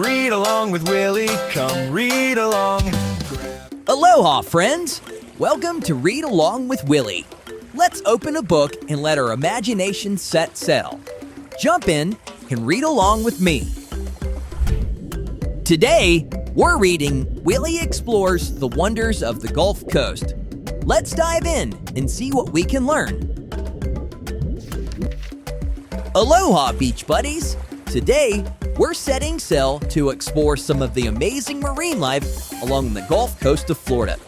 Read along with Willy, come read along. Aloha, friends! Welcome to Read Along with Willy. Let's open a book and let our imagination set sail. Jump in and read along with me. Today, we're reading Willy Explores the Wonders of the Gulf Coast. Let's dive in and see what we can learn. Aloha, beach buddies! Today, we're setting sail to explore some of the amazing marine life along the Gulf Coast of Florida.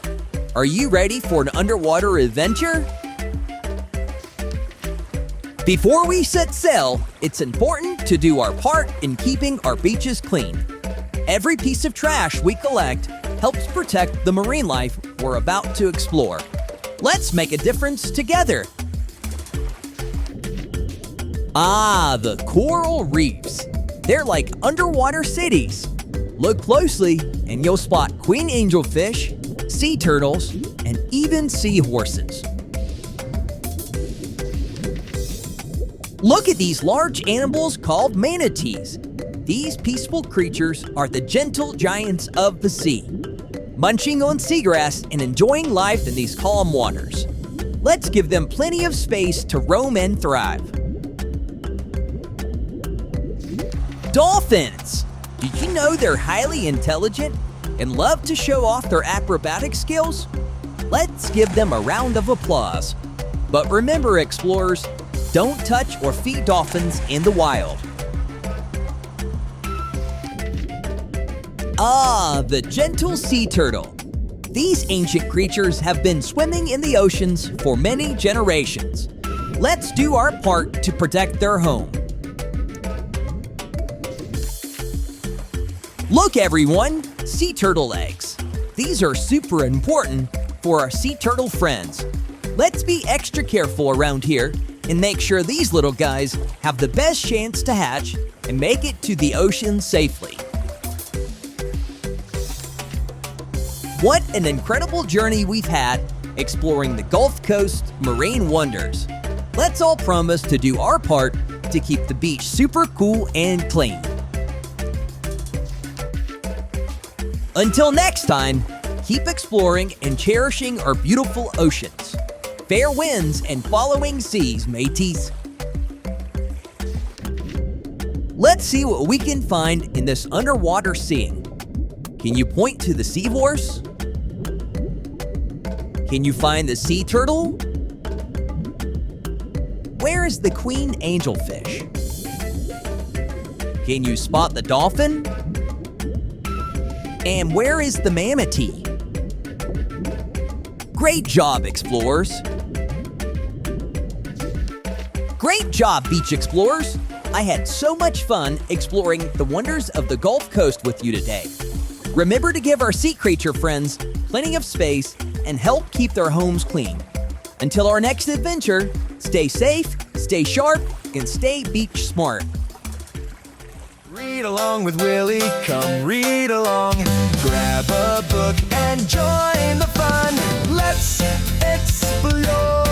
Are you ready for an underwater adventure? Before we set sail, it's important to do our part in keeping our beaches clean. Every piece of trash we collect helps protect the marine life we're about to explore. Let's make a difference together. The coral reefs. They're like underwater cities. Look closely and you'll spot queen angelfish, sea turtles, and even seahorses. Look at these large animals called manatees. These peaceful creatures are the gentle giants of the sea, munching on seagrass and enjoying life in these calm waters. Let's give them plenty of space to roam and thrive. Dolphins! Did you know they're highly intelligent and love to show off their acrobatic skills? Let's give them a round of applause. But remember, explorers, don't touch or feed dolphins in the wild. The gentle sea turtle. These ancient creatures have been swimming in the oceans for many generations. Let's do our part to protect their home. Look, everyone, sea turtle eggs. These are super important for our sea turtle friends. Let's be extra careful around here and make sure these little guys have the best chance to hatch and make it to the ocean safely. What an incredible journey we've had exploring the Gulf Coast marine wonders. Let's all promise to do our part to keep the beach super cool and clean. Until next time, keep exploring and cherishing our beautiful oceans. Fair winds and following seas, mateys. Let's see what we can find in this underwater scene. Can you point to the seahorse? Can you find the sea turtle? Where is the queen angelfish? Can you spot the dolphin? And where is the manatee? Great job, explorers! Great job, beach explorers! I had so much fun exploring the wonders of the Gulf Coast with you today. Remember to give our sea creature friends plenty of space and help keep their homes clean. Until our next adventure, stay safe, stay sharp, and stay beach smart. Read along with Willy, come read along. Grab a book and join the fun. Let's explore.